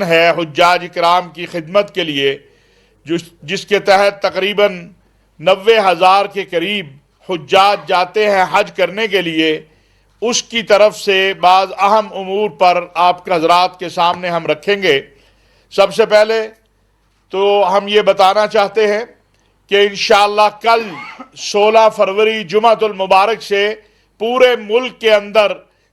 ہے حجاج کرام کی خدمت کے لیے، جس کے تحت تقریباً 90,000 کے قریب حجاج جاتے ہیں حج کرنے کے لیے، اس کی طرف سے بعض اہم امور پر آپ کے حضرات کے سامنے ہم رکھیں گے۔ سب سے پہلے تو ہم یہ بتانا چاہتے ہیں کہ انشاءاللہ کل 16 فروری جمعۃ المبارک سے پورے ملک کے اندر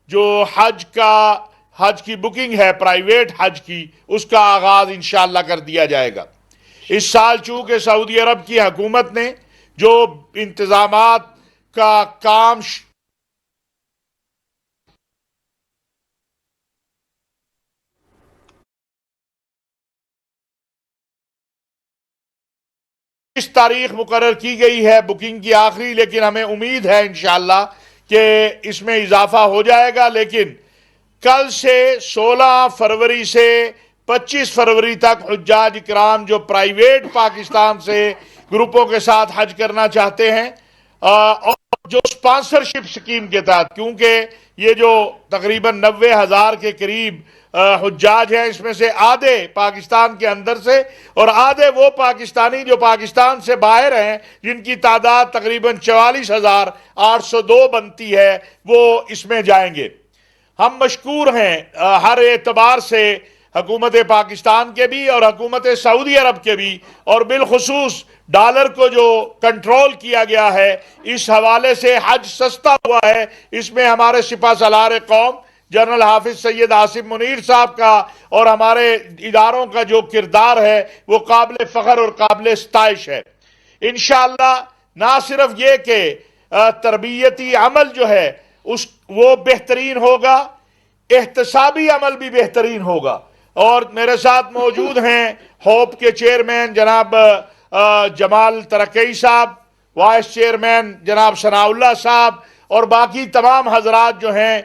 جو حج کی بکنگ ہے پرائیویٹ حج کی، اس کا آغاز انشاءاللہ کر دیا جائے گا۔ اس سال چونکہ سعودی عرب کی حکومت نے جو انتظامات کا کام اس تاریخ مقرر کی گئی ہے بکنگ کی آخری، لیکن ہمیں امید ہے انشاءاللہ کہ اس میں اضافہ ہو جائے گا، لیکن کل سے 16 فروری سے 25 فروری تک حجاج کرام جو پرائیویٹ پاکستان سے گروپوں کے ساتھ حج کرنا چاہتے ہیں، اور جو سپانسرشپ سکیم کے تحت، کیونکہ یہ جو تقریباً 90,000 کے قریب حجاج ہیں، اس میں سے آدھے پاکستان کے اندر سے اور آدھے وہ پاکستانی جو پاکستان سے باہر ہیں، جن کی تعداد تقریباً 44,802 بنتی ہے، وہ اس میں جائیں گے۔ ہم مشکور ہیں ہر اعتبار سے حکومت پاکستان کے بھی اور حکومت سعودی عرب کے بھی، اور بالخصوص ڈالر کو جو کنٹرول کیا گیا ہے، اس حوالے سے حج سستا ہوا ہے۔ اس میں ہمارے سپہ سالار قوم جنرل حافظ سید عاصم منیر صاحب کا اور ہمارے اداروں کا جو کردار ہے وہ قابل فخر اور قابل ستائش ہے۔ انشاءاللہ نہ صرف یہ کہ تربیتی عمل جو ہے وہ بہترین ہوگا، احتسابی عمل بھی بہترین ہوگا۔ اور میرے ساتھ موجود ہیں ہوپ کے چیئرمین جناب جمال ترکی صاحب، وائس چیئرمین جناب ثناء اللہ صاحب، اور باقی تمام حضرات جو ہیں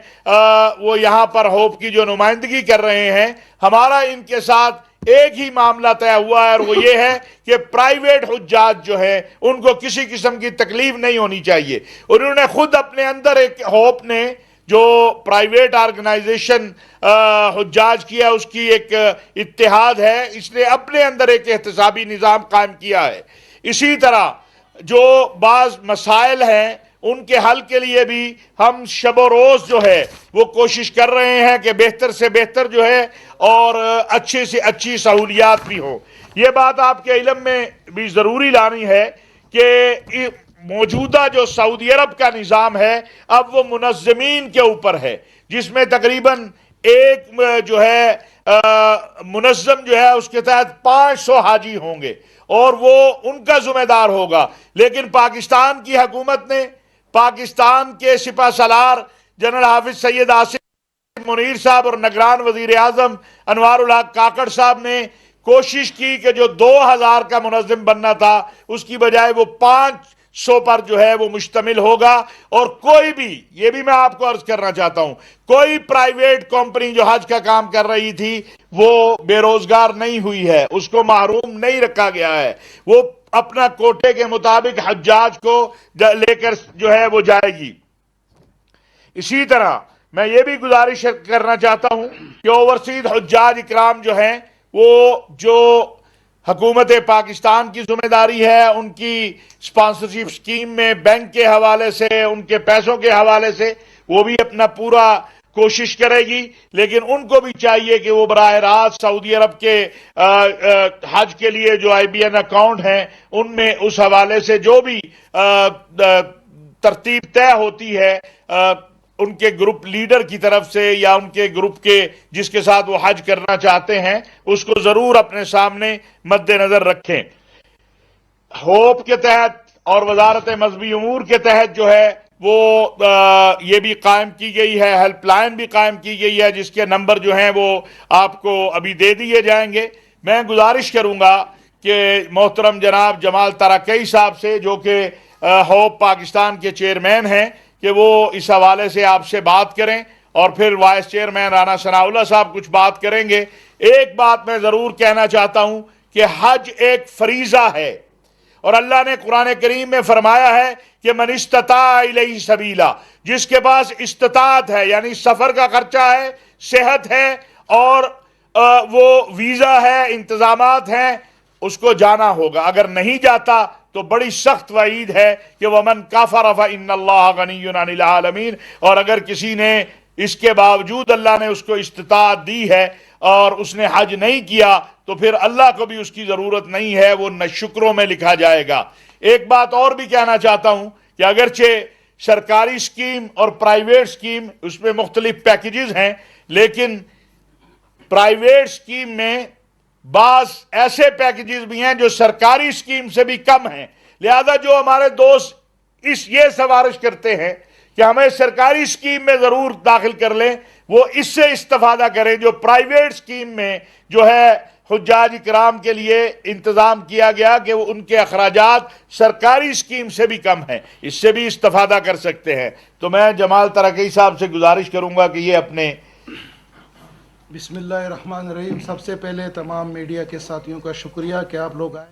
وہ یہاں پر ہوپ کی جو نمائندگی کر رہے ہیں۔ ہمارا ان کے ساتھ ایک ہی معاملہ طے ہوا ہے، اور وہ یہ ہے کہ پرائیویٹ حجاج جو ہیں ان کو کسی قسم کی تکلیف نہیں ہونی چاہیے۔ اور انہوں نے خود اپنے اندر ایک ہوپ نے جو پرائیویٹ آرگنائزیشن حجاج کیا، اس کی ایک اتحاد ہے، اس نے اپنے اندر ایک احتسابی نظام قائم کیا ہے۔ اسی طرح جو بعض مسائل ہیں ان کے حل کے لیے بھی ہم شب و روز جو ہے وہ کوشش کر رہے ہیں کہ بہتر سے بہتر جو ہے اور اچھی سے اچھی سہولیات بھی ہوں۔ یہ بات آپ کے علم میں بھی ضروری لانی ہے کہ موجودہ جو سعودی عرب کا نظام ہے اب وہ منظمین کے اوپر ہے، جس میں تقریباً ایک جو ہے منظم جو ہے اس کے تحت 500 حاجی ہوں گے اور وہ ان کا ذمہ دار ہوگا۔ لیکن پاکستان کی حکومت نے، پاکستان کے سپہ سالار جنرل حافظ سید عاصم منیر صاحب اور نگران وزیر اعظم انوار الحق کاکڑ صاحب نے کوشش کی کہ جو 2,000 کا منظم بننا تھا اس کی بجائے وہ 500 پر جو ہے وہ مشتمل ہوگا، اور کوئی بھی، یہ بھی میں آپ کو عرض کرنا چاہتا ہوں، کوئی پرائیویٹ کمپنی جو حج کا کام کر رہی تھی وہ بے روزگار نہیں ہوئی ہے، اس کو محروم نہیں رکھا گیا ہے، وہ اپنا کوٹے کے مطابق حجاج کو لے کر جو ہے وہ جائے گی۔ اسی طرح میں یہ بھی گزارش کرنا چاہتا ہوں کہ اوورسیز حجاج اکرام جو ہیں وہ جو حکومت پاکستان کی ذمہ داری ہے، ان کی سپانسرشپ سکیم میں بینک کے حوالے سے، ان کے پیسوں کے حوالے سے وہ بھی اپنا پورا کوشش کرے گی، لیکن ان کو بھی چاہیے کہ وہ براہ راست سعودی عرب کے حج کے لیے جو IBN اکاؤنٹ ہیں ان میں اس حوالے سے جو بھی ترتیب طے ہوتی ہے ان کے گروپ لیڈر کی طرف سے یا ان کے گروپ کے جس کے ساتھ وہ حج کرنا چاہتے ہیں، اس کو ضرور اپنے سامنے مد نظر رکھیں۔ ہوپ کے تحت اور وزارت مذہبی امور کے تحت جو ہے وہ یہ بھی قائم کی گئی ہے، ہیلپ لائن بھی قائم کی گئی ہے، جس کے نمبر جو ہیں وہ آپ کو ابھی دے دیے جائیں گے۔ میں گزارش کروں گا کہ محترم جناب جمال ترکی صاحب سے، جو کہ ہوپ پاکستان کے چیئرمین ہیں، کہ وہ اس حوالے سے آپ سے بات کریں، اور پھر وائس چیئرمین رانا ثناء اللہ صاحب کچھ بات کریں گے۔ ایک بات میں ضرور کہنا چاہتا ہوں کہ حج ایک فریضہ ہے، اور اللہ نے قرآن کریم میں فرمایا ہے کہ من استطاع الیہ سبیلا، جس کے پاس استطاعت ہے، یعنی سفر کا خرچہ ہے، صحت ہے اور وہ ویزا ہے، انتظامات ہیں، اس کو جانا ہوگا. اگر نہیں جاتا تو بڑی سخت وعید ہے کہ وَمَنْ كَفَرَ فَإِنَّ اللَّهَ غَنِيٌّ عَنِ الْعَالَمِينَ. اور اگر کسی نے اس کے باوجود اللہ نے اس کو استطاعت دی ہے اور اس نے حج نہیں کیا تو پھر اللہ کو بھی اس کی ضرورت نہیں ہے، وہ ناشکروں میں لکھا جائے گا. ایک بات اور بھی کہنا چاہتا ہوں کہ اگرچہ سرکاری سکیم اور پرائیویٹ سکیم اس میں مختلف پیکیجز ہیں، لیکن پرائیویٹ سکیم میں بعض ایسے پیکیجز بھی ہیں جو سرکاری سکیم سے بھی کم ہیں. لہذا جو ہمارے دوست یہ سفارش کرتے ہیں کہ ہمیں سرکاری سکیم میں ضرور داخل کر لیں، وہ اس سے استفادہ کریں جو پرائیویٹ سکیم میں جو ہے حجاج اکرام کے لیے انتظام کیا گیا کہ وہ ان کے اخراجات سرکاری سکیم سے بھی کم ہیں، اس سے بھی استفادہ کر سکتے ہیں. تو میں جمال ترکی صاحب سے گزارش کروں گا کہ یہ اپنے بسم اللہ الرحمن الرحیم. سب سے پہلے تمام میڈیا کے ساتھیوں کا شکریہ کہ آپ لوگ آئے.